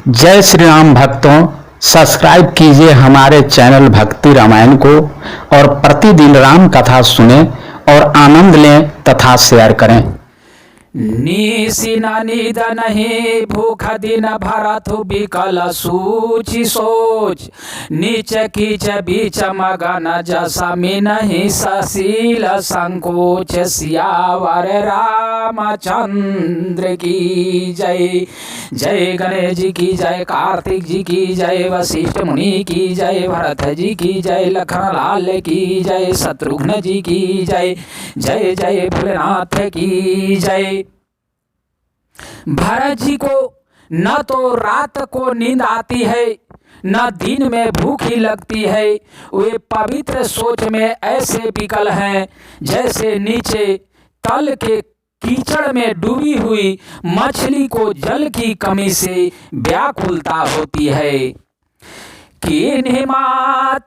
जय श्री राम भक्तों, सब्सक्राइब कीजिए हमारे चैनल भक्ति रामायण को और प्रतिदिन राम कथा सुने और आनंद लें तथा शेयर करें। निशिन निद नहीं भूख दिन भरत बिकल सूचि सोच, नीच कीच बीच मगन जसमि नहीं सशील संकोच। सियावर रामचंद्र की जय। जय गणेश जी की जय, कार्तिक जी की जय, वशिष्ठ मुनि की जय, भरत जी की जय, लखन लाल की जय, शत्रुघ्न जी की जय। जय जय भोलेनाथ की जय। भरत जी को न तो रात को नींद आती है न दिन में भूख ही लगती है। वे पवित्र सोच में ऐसे विकल हैं जैसे नीचे तल के कीचड़ में डूबी हुई मछली को जल की कमी से व्याकुलता होती है। किन्हीं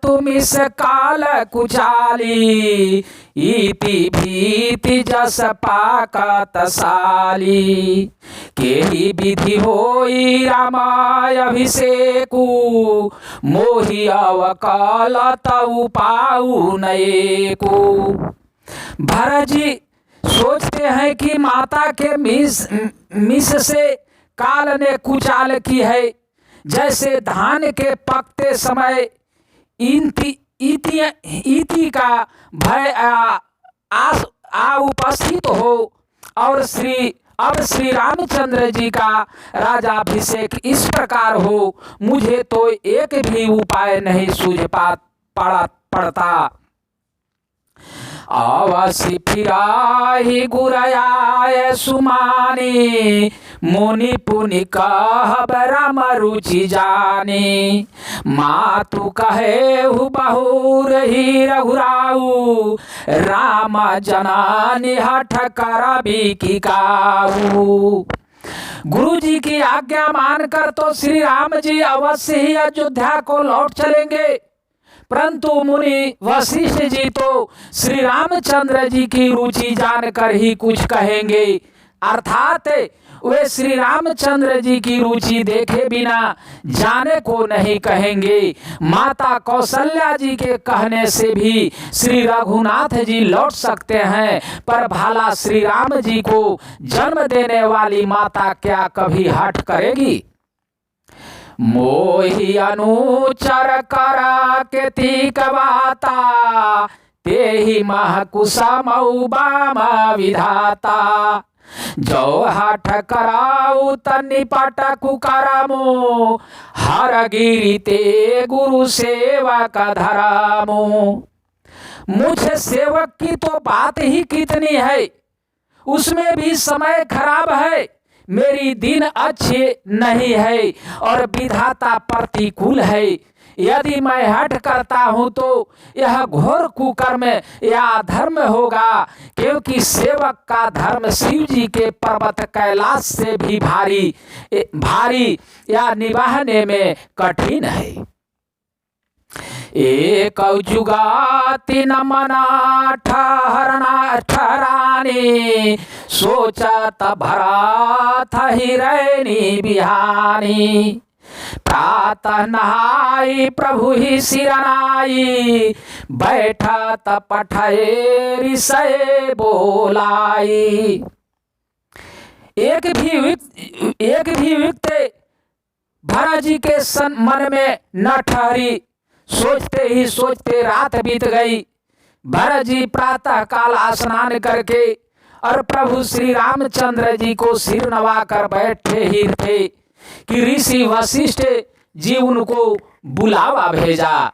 तुम इस काल कुचाली, इति भीति जस पाकत साली। केहि विधि होई रामाय अभिषेकु, मोहि अवकाल तउ पाऊ नएकु। भरत जी सोचते हैं कि माता के मिस से काल ने कुचाल की है। जैसे धान के पकते समय इति का भय आ उपस्थित हो और अब श्री रामचंद्र जी का राजाभिषेक इस प्रकार हो, मुझे तो एक भी उपाय नहीं सूझ पड़ता। अवसि फिराहि गुरयाय सुमानी, मुनि पुनि कहब राम रुचि जानी। मातु कहेहु बहुर ही रघुराऊ, राम जनानि हठ करबी की काऊ। गुरु जी की आज्ञा मानकर तो श्री राम जी अवश्य ही अयोध्या को लौट चलेंगे, परंतु मुनि वशिष्ठ जी तो श्री रामचंद्र जी की रुचि जानकर ही कुछ कहेंगे, अर्थात वे श्री रामचंद्र जी की रुचि देखे बिना जाने को नहीं कहेंगे। माता कौशल्या जी के कहने से भी श्री रघुनाथ जी लौट सकते हैं, पर भाला श्री राम जी को जन्म देने वाली माता क्या कभी हठ करेगी। मोहि अनुचर करा के तीकवाता, तेहि महकुसमऊ बाम विधाता। जो हठ कराऊ तनिपट कुकरमो, हर गिरि ते गुरु सेवक धरमो। मुझे सेवक की तो बात ही कितनी है, उसमें भी समय खराब है। मेरी दिन अच्छे नहीं है और विधाता प्रतिकूल है। यदि मैं हठ करता हूं तो यह घोर कुकर्म या धर्म होगा, क्योंकि सेवक का धर्म शिव जी के पर्वत कैलाश से भी भारी या निभाने में कठिन है। एक जुगाति न मना ठहरानी, सोचत भरत हिरैनी बिहानी। प्रातः नहाई प्रभु ही सिरनाई, बैठत पठये ऋषय बोलाई। एक भी युक्त भरत जी के मन में न ठहरी। सोचते ही सोचते रात बीत गई। भरत जी प्रातः काल स्नान करके और प्रभु श्री रामचंद्र जी को सिर नवाकर बैठे ही थे कि ऋषि वशिष्ठ जी उनको बुलावा भेजा।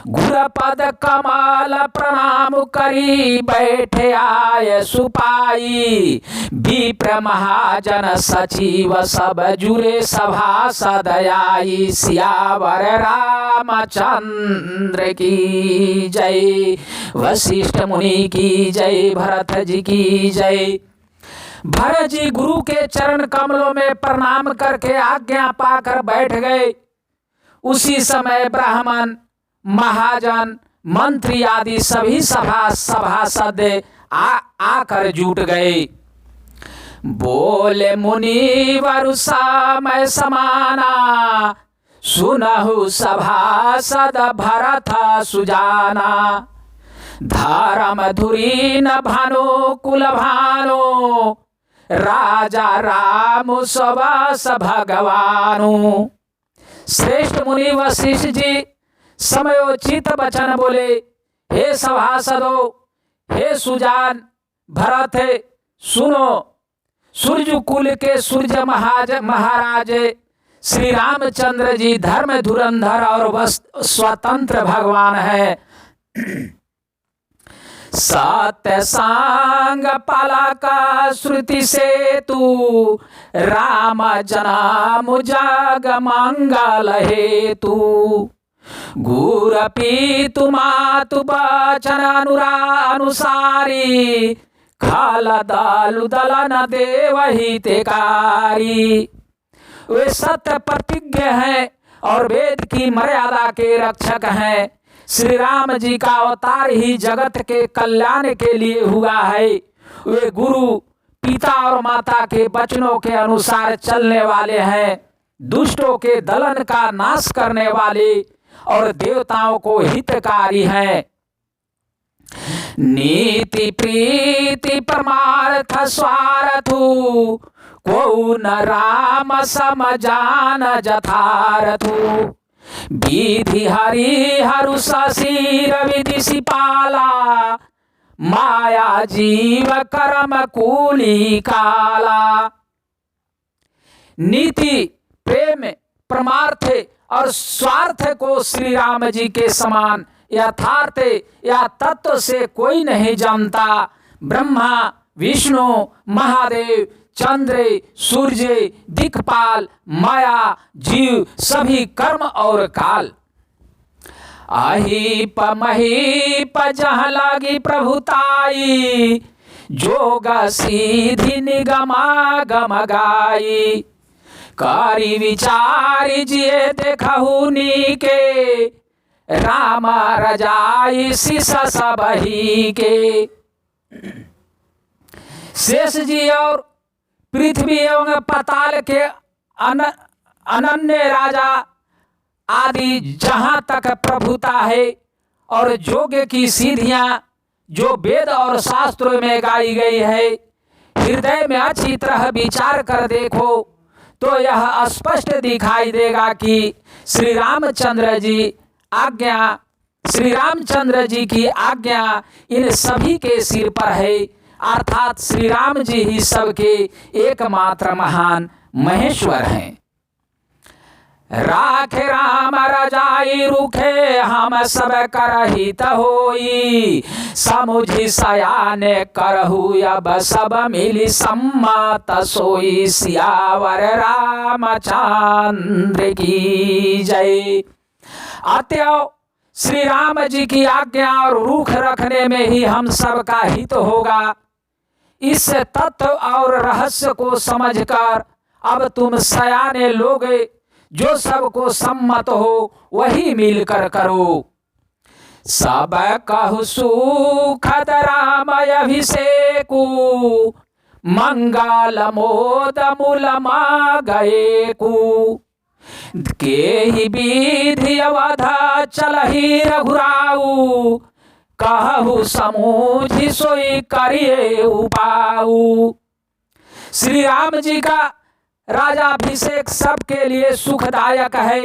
गुरपद कमल प्रणाम करी, बैठे आय सुपाई। विप्र महाजन सचिव सब जुरे सभा सदयाई। सियावर रामचंद्र की जय, वशिष्ठ मुनि की जय, भरत जी की जय। भरत जी गुरु के चरण कमलों में प्रणाम करके आज्ञा पाकर बैठ गए। उसी समय ब्राह्मण, महाजन, मंत्री आदि सभी सभासद आकर जुट गए। बोले मुनिवर समय समाना, सुनहु सभासद भरत सुजाना। धर्म धुरी न भानु कुल भानु, राजा राम सबस भगवानु। श्रेष्ठ मुनि वशिष्ठ जी समयोचित वचन बोले, हे सभासदो, हे सुजान, भरत सुनो। सूर्य कुल के सूर्य महाराज श्री रामचंद्र जी धर्म धुरंधर और स्वतंत्र भगवान है। सत्य सांग पालका श्रुति से तू, राम जन्म जग मंगल हेतु। गुर पीतु मातु बचन अनुसारी, खाल दालु दलन देवहितकारी। वे सत्य प्रतिज्ञ हैं और वेद की मर्यादा के रक्षक हैं। श्री राम जी का अवतार ही जगत के कल्याण के लिए हुआ है। वे गुरु पिता और माता के वचनों के अनुसार चलने वाले हैं। दुष्टों के दलन का नाश करने वाले और देवताओं को हितकारी हैं। नीति प्रीति परमार्थ स्वार्थु, को न राम सम जान जथारथु। विधि हरि हरु शशिर विधि सिपाला, माया जीव कर्म कूली काला। नीति प्रेम परमार्थ और स्वार्थ को श्री राम जी के समान यथार्थ या तत्व से कोई नहीं जानता। ब्रह्मा विष्णु महादेव चंद्र सूर्य दिक्पाल माया जीव सभी कर्म और काल। अहिप महीप जहाँ लागी प्रभुताई, जोग सीधि निगमागम गाई। कारी विचारी जिये देखहु नीके, राम रजाई शिष सबही के। शेष जी और पृथ्वी एवं पाताल के अनन्य राजा आदि जहाँ तक प्रभुता है और जोग की सीधियां जो वेद और शास्त्रों में गाई गई है, हृदय में अच्छी तरह विचार कर देखो तो यह स्पष्ट दिखाई देगा कि श्री रामचंद्र जी की आज्ञा इन सभी के सिर पर है। अर्थात श्री राम जी ही सबके एकमात्र महान महेश्वर हैं। राखे राम रजाई रुखे, हम सब करहित होई। समुझि सयाने करहु, अब सब मिली सम्मत सोई। सियावर रामचंद्र की जय। अतएव श्री राम जी की आज्ञा और रूख रखने में ही हम सब का हित होगा। इस तत्व और रहस्य को समझकर अब तुम सयाने लोग जो सबको सम्मत हो वही मिलकर करो। सब कहु सुखद राम अभिषेकु, मंगल मोद मूल गए को। के ही विधि अवधा चलहि रघुराऊ, कहु समूझि सोई करिए उपाऊ। श्री राम जी का राजाभिषेक सबके लिए सुखदायक है।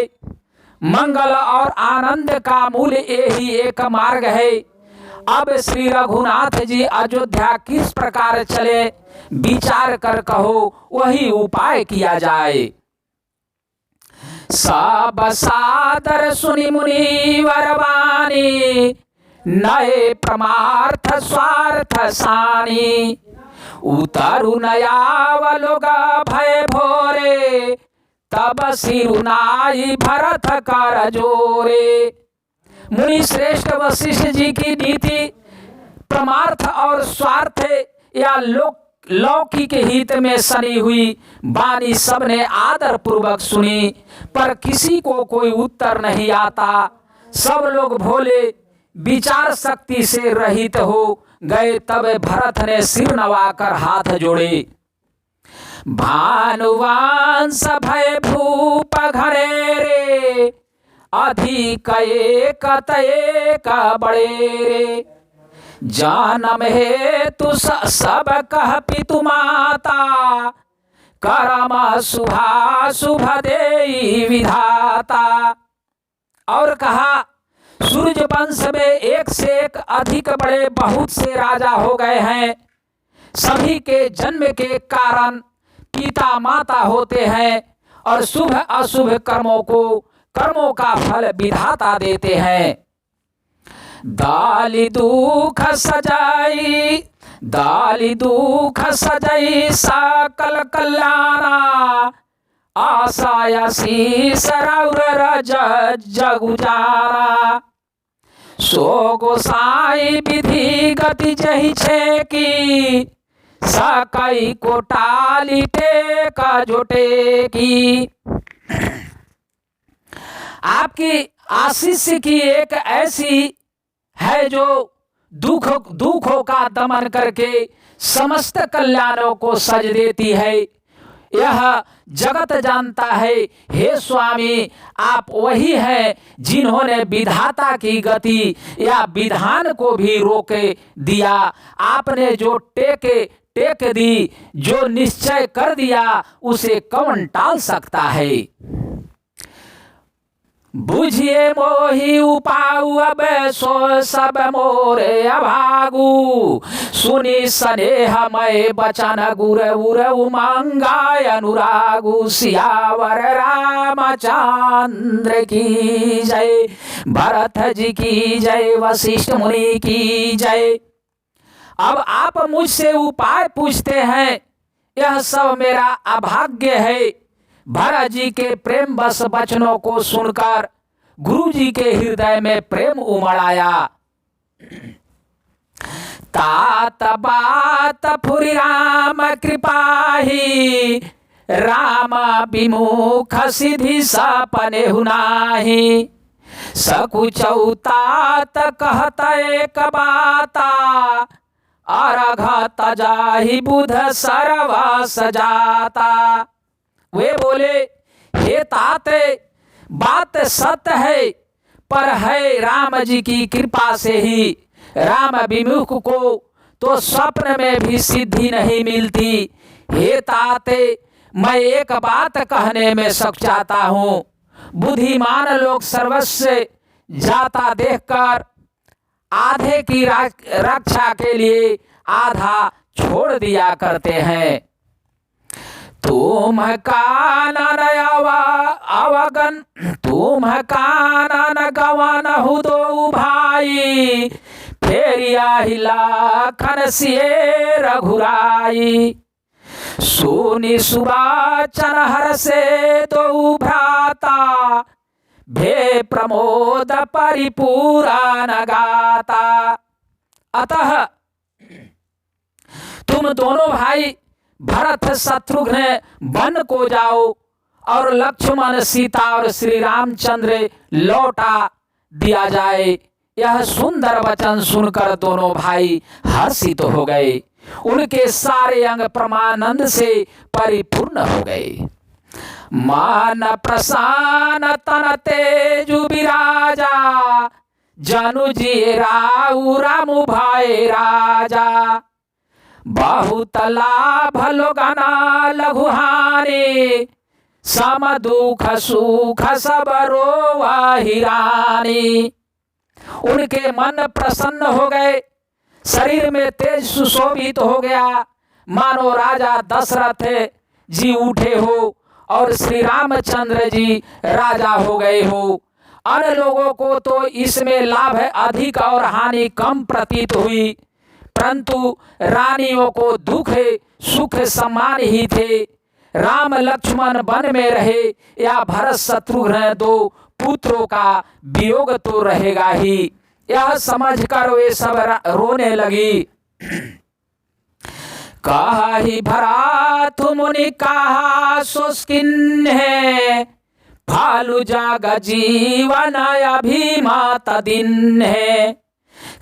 मंगल और आनंद का मूल यही एक मार्ग है। अब श्री रघुनाथ जी अयोध्या किस प्रकार चले विचार कर कहो, वही उपाय किया जाए। सब सादर सुनि मुनि वरवानी, नए परमार्थ स्वार्थ सानी। उतरु नयावलोगा भय भोरे, तब सिरुनाई भरत कर जोरे। मुनि श्रेष्ठ वशिष्ठ जी की नीति परमार्थ और स्वार्थ या लौकिक हित में सनी हुई वाणी सबने आदर पूर्वक सुनी, पर किसी को कोई उत्तर नहीं आता। सब लोग भोले विचार शक्ति से रहित हो गए। तब भरत ने सिर नवाकर हाथ जोड़े। भानुवांस भय भूप घरे रे, अधिक एक तएक बड़े रे। जानम हेतु सब कह पितु माता, करम शुभा शुभ देई विधाता। और कहा सूर्य वंश में एक से एक अधिक बड़े बहुत से राजा हो गए हैं। सभी के जन्म के कारण पिता माता होते हैं और शुभ अशुभ कर्मों का फल विधाता देते हैं। दाली दुख सजाई सकल कल्याणा, आशायसी सरौर जगुजारा। सो गोसाई विधि गति जही छे की, सकई को टाली टेक जोटे की। आपकी आशीष की एक ऐसी है जो दुखों का दमन करके समस्त कल्याणों को सज देती है। यह जगत जानता है। हे स्वामी, आप वही हैं जिन्होंने विधाता की गति या विधान को भी रोके दिया। आपने जो टेक दी, जो निश्चय कर दिया, उसे कौन टाल सकता है। बुझिए मोहि उपाऊ अब सो सब मोरे अभागु, सुनी स्नेह मय बचन गुर उर उमंगाय अनुरागु। सियावर रामचंद्र की जय, भरत जी की जय, वशिष्ठ मुनि की जय। अब आप मुझसे उपाय पूछते हैं, यह सब मेरा अभाग्य है। भरत जी के प्रेम बस वचनों को सुनकर गुरु जी के हृदय में प्रेम उमड़ आया। तात बात फुरि राम कृपाही, राम विमुख सिद्धि सपने हुनाही। सकुचौ तात कहत एक बाता, अरघ तजाहि बुध सरवस जाता। वे बोले, हे ताते, बात सत्य है, पर है राम जी की कृपा से ही। राम विमुख को तो स्वप्न में भी सिद्धि नहीं मिलती। हे ताते, मैं एक बात कहने में सकचाता हूँ। बुद्धिमान लोग सर्वस्व जाता देखकर आधे की रक्षा के लिए आधा छोड़ दिया करते हैं। तुम कानन अवगन, तुम कानन गवन हु दो भाई, फेरिया हिलाखन सिए रघुराई। सुनि सुबाचन हर से दो भ्राता, भे प्रमोद परिपूरा गाता। अतः तुम दोनों भाई भरत शत्रुघ्न वन को जाओ और लक्ष्मण सीता और श्री रामचंद्र लौटा दिया जाए। यह सुंदर वचन सुनकर दोनों भाई हर्षित हो गए। उनके सारे अंग परमानंद से परिपूर्ण हो गए। मान प्रसान्न तन तेजु विराजा, जनु जी राउ रामु भाई राजा। बहुत लाभ लोगना लघुहानी, सम दुख सुख सब रोवा हिरानी। उनके मन प्रसन्न हो गए, शरीर में तेज सुशोभित हो गया, मानो राजा दशरथ जी उठे हो और श्री रामचंद्र जी राजा हो गए हो। अन्य लोगों को तो इसमें लाभ अधिक और हानि कम प्रतीत हुई, परंतु रानियों को दुख सुख समान ही थे। राम लक्ष्मण वन में रहे या भरत शत्रुघ्न दो पुत्रों का वियोग तो रहेगा ही। यह समझकर वे सब रोने लगी। कहा ही भरत मुनि कहा सुस्किन है, फालु जाग जीवन अभिमात दिन है।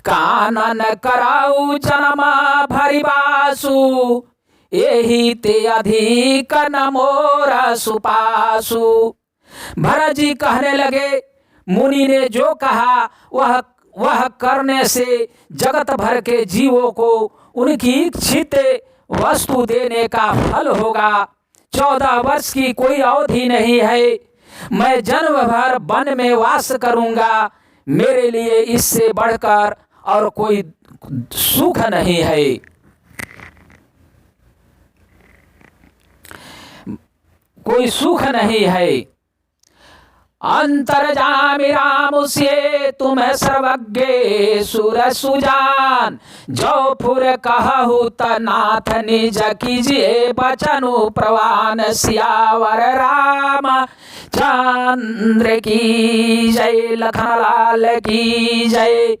कानन कराऊ जनमा भरिबासु, एहि ते अधिक न मोर सुपासु। भरत जी कहने लगे, मुनि ने जो कहा वह करने से जगत भर के जीवों को उनकी इच्छित वस्तु देने का फल होगा। 14 वर्ष की कोई अवधि नहीं है। मैं जन्म भर वन में वास करूंगा। मेरे लिए इससे बढ़कर और कोई सुख नहीं है। कोई सुख नहीं है। अंतर्जामी राम से तुम सर्वज्ञ सुर सुजान, जो फुर कहु त नाथ निज कीजिए बचनु प्रवान। सियावर राम चंद्र की जय, लखनलाल की जय।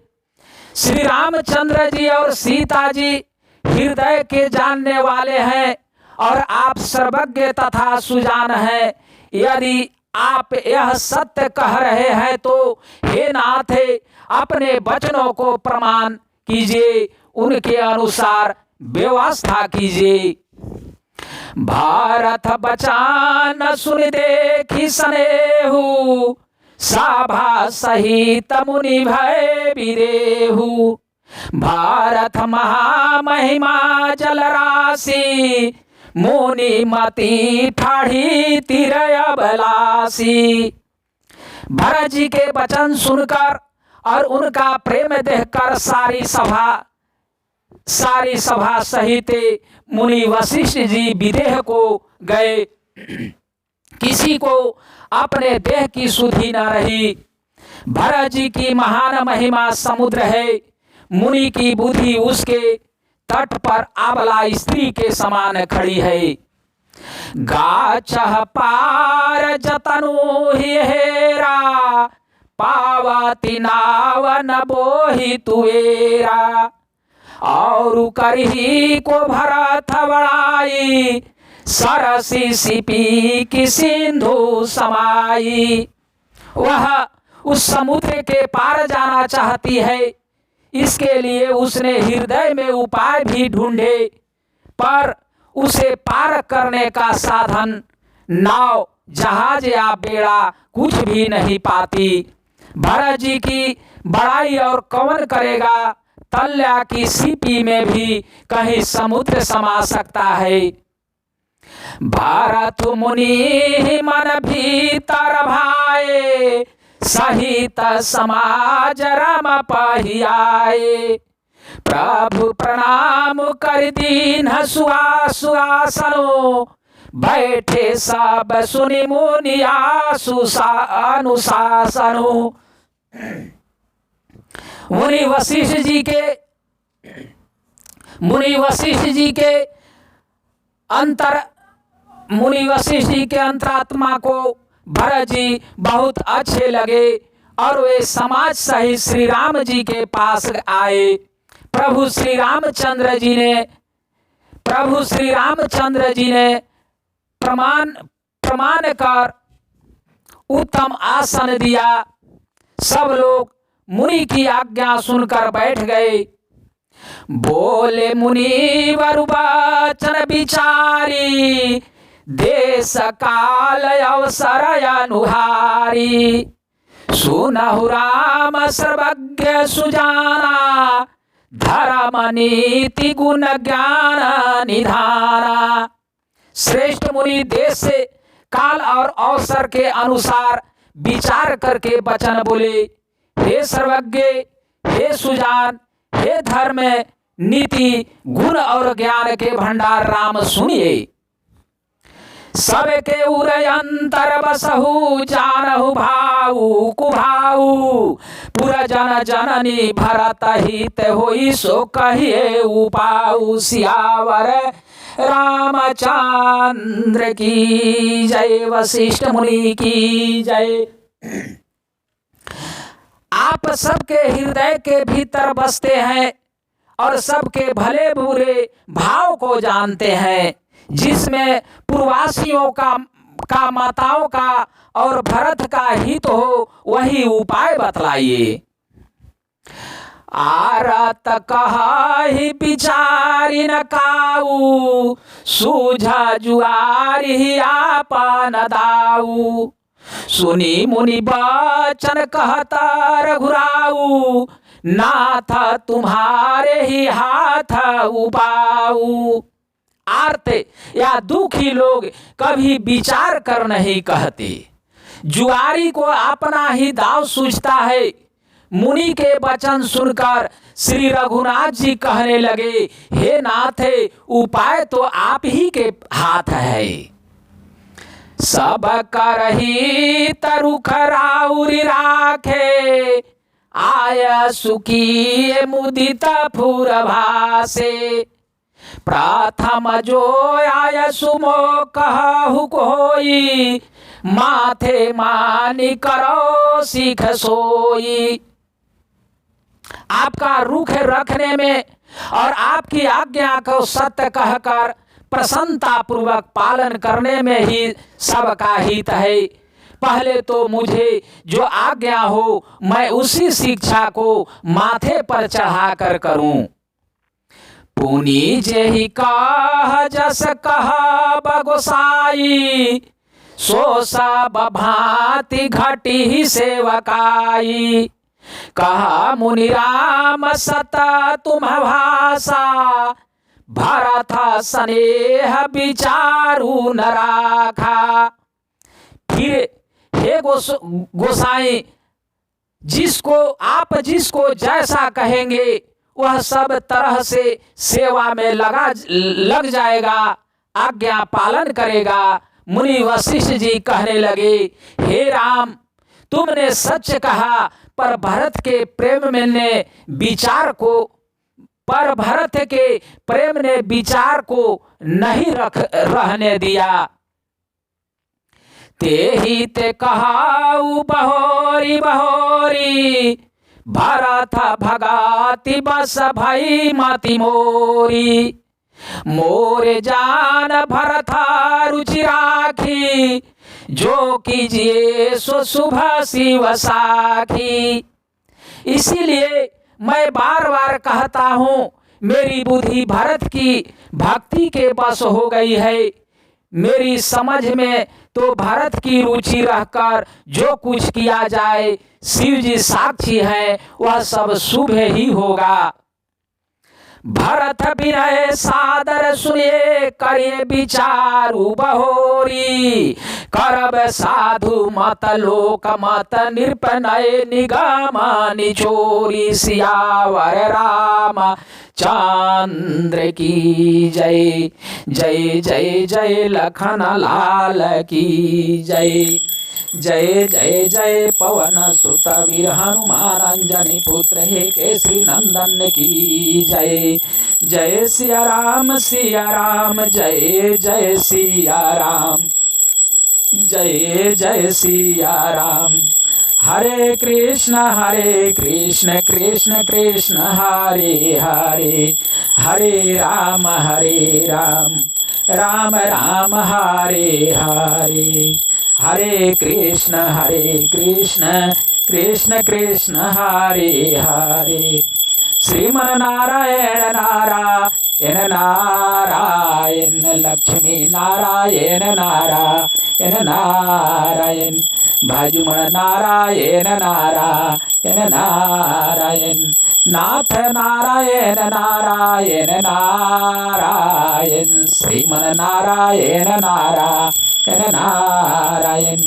श्री रामचंद्र जी और सीता जी हृदय के जानने वाले हैं और आप सर्वज्ञ तथा सुजान हैं। यदि आप यह सत्य कह रहे हैं तो हे नाथ, अपने वचनों को प्रमाण कीजिए, उनके अनुसार व्यवस्था कीजिए। भारत बचान सुन देखी सनेहु, साभा सहित मुनि भय बिरेहु। भारत महामहिमा जल राशि, मुनि मति ठाढ़ी तिरय बलासी। भरत जी के वचन सुनकर और उनका प्रेम देखकर सारी सभा सहित मुनि वशिष्ठ जी विदेह को गए। किसी को अपने देह की सुधि न रही। भरत जी की महान महिमा समुद्र है। मुनि की बुद्धि उसके तट पर आबला स्त्री के समान खड़ी है। गाचह पार जतनु ही हेरा, पावती नाव न बोहि तुएरा। और करही को भरत बड़ाई, सरसी सिपी की सिंधु समाई। वह उस समुद्र के पार जाना चाहती है। इसके लिए उसने हृदय में उपाय भी ढूंढे, पर उसे पार करने का साधन नाव, जहाज या बेड़ा कुछ भी नहीं पाती। भरत जी की बड़ाई और कौन करेगा? तल्या की सीपी में भी कहीं समुद्र समा सकता है। भारत मुनि मन भीतर भाए, सहित समाज राम पहियाए। प्रभु प्रणाम कर दीन सुआसनो, बैठे सब सुनि मुनि अनुशासनो। मुनि वशिष्ठ जी के अंतरात्मा को भरत जी बहुत अच्छे लगे और वे समाज सहित श्री राम जी के पास आए। प्रभु श्री रामचंद्र जी ने प्रमाण कर उत्तम आसन दिया। सब लोग मुनि की आज्ञा सुनकर बैठ गए। बोले मुनि वर वचन विचारी, देश काल अवसर अनुहारी। सुनहु राम सर्वज्ञ सुजाना, धर्म नीति गुण ज्ञान निधाना। श्रेष्ठ मुनि देश से काल और अवसर के अनुसार विचार करके वचन बोले। हे सर्वज्ञ, हे सुजान, हे धर्म नीति गुण और ज्ञान के भंडार राम, सुनिए। सबके उरय अंतर बसहु, जानहु भाऊ कुभाऊ। पुर जन जननी भरत हित होई, सो कहिए उपाऊ। सियावर रामचंद्र की जय, वशिष्ठ मुनि की जय। आप सबके हृदय के भीतर बसते हैं और सबके भले बुरे भाव को जानते हैं। जिसमें पूर्ववासियों का माताओं का और भरत का हित हो, वही उपाय बतलाइए। आरत कहि बिचारी न काऊ, सूझा जुआरी आपन दाऊ। सुनी मुनि बचन कहता रघुराऊ, नाथ तुम्हारे ही हाथ उबाऊ। आर्त या दुखी लोग कभी विचार कर नहीं कहते, जुआरी को अपना ही दाव सूझता है। मुनि के वचन सुनकर श्री रघुनाथ जी कहने लगे, हे नाथ, उपाय तो आप ही के हाथ है। सब करही तरुख राउरी राखे, आय सुखी मुदित फुर भासे। प्रथम जो आय सुमो कहु कोई, माथे मानी करो सीख सोई। आपका रुख रखने में और आपकी आज्ञा को सत्य कहकर प्रसन्नता पूर्वक पालन करने में ही सबका हित है। पहले तो मुझे जो आज्ञा हो मैं उसी शिक्षा को माथे पर चढ़ाकर करूं। पुनि जेहि कह जस कह बगोसाई, सो सब भांति घटी सेवकाई। कहा मुनि राम सत तुम भाषा, भरत स्नेह विचारू न राखा। फिर हे गोसाई, आप जिसको जैसा कहेंगे वह सब तरह से सेवा में लग जाएगा, आज्ञा पालन करेगा। मुनि वशिष्ठ जी कहने लगे, हे राम, तुमने सच कहा, पर भरत के प्रेम ने विचार को नहीं रहने दिया। ते ही ते कहाऊ बहोरी बहोरी, भरत भगाति बस भई मति मोरी। मोरे जान भरत रुचि राखी, जो कीजिए सो शुभ शिव साखी। इसीलिए मैं बार बार कहता हूँ, मेरी बुद्धि भरत की भक्ति के बस हो गई है। मेरी समझ में तो भरत की रुचि रहकर जो कुछ किया जाए, शिव जी साक्षी है, वह सब शुभ ही होगा। भरत विनय सादर सुनिए, करिए विचारू बहोरी। करब साधु मत लोक मत, नृपनय निगम निचोरी। सियावर राम चंद्र की जय। जय जय जय लखन लाल की जय। जय जय जय पवन सुत वीर हनुमान अंजनी पुत्र, हे केसरी नंदन की जय। जय सिया राम जय जय सिया राम, जय जय सिया राम। हरे कृष्ण कृष्ण कृष्ण हरे हरे, हरे राम राम राम हरे हरे। हरे कृष्ण कृष्ण कृष्ण हरे हरे। श्रीमन नारायण नारायण नारायण, लक्ष्मी नारायण नारायण नारायण। भजुमन नारायण नारायण नारायण, नाथ नारायण नारायण नारायण। श्रीमन नारायण नारायण नारायण,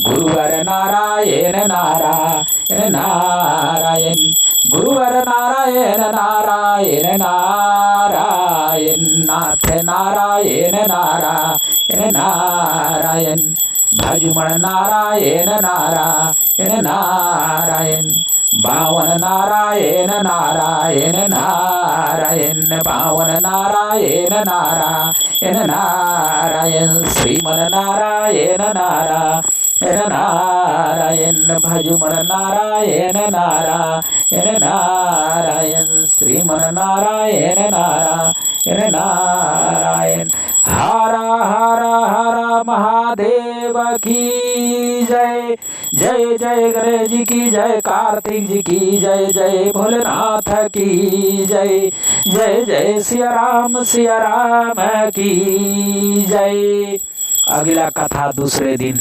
गुरुवर नारायण नारायण नारायण। गुरुवर नारायण नारायण नारायण, नाथ नारायण नारायण नारायण। भजुमन नारायण नारायण नारायण, बावन नारायण नारायण नारायण। बावन नारायण नारायण नारायण, श्रीमन नारायण नारायण नारायण। भजुमन नारायण नारायण नारायण, श्रीमन नारायण नारायण नारायण। हर हर हर महादेव की जय। जय जय गणेश जी की जय, कार्तिक जी की जय, जय भोलेनाथ की जय। जय जय सिया राम की जय। अगला कथा दूसरे दिन।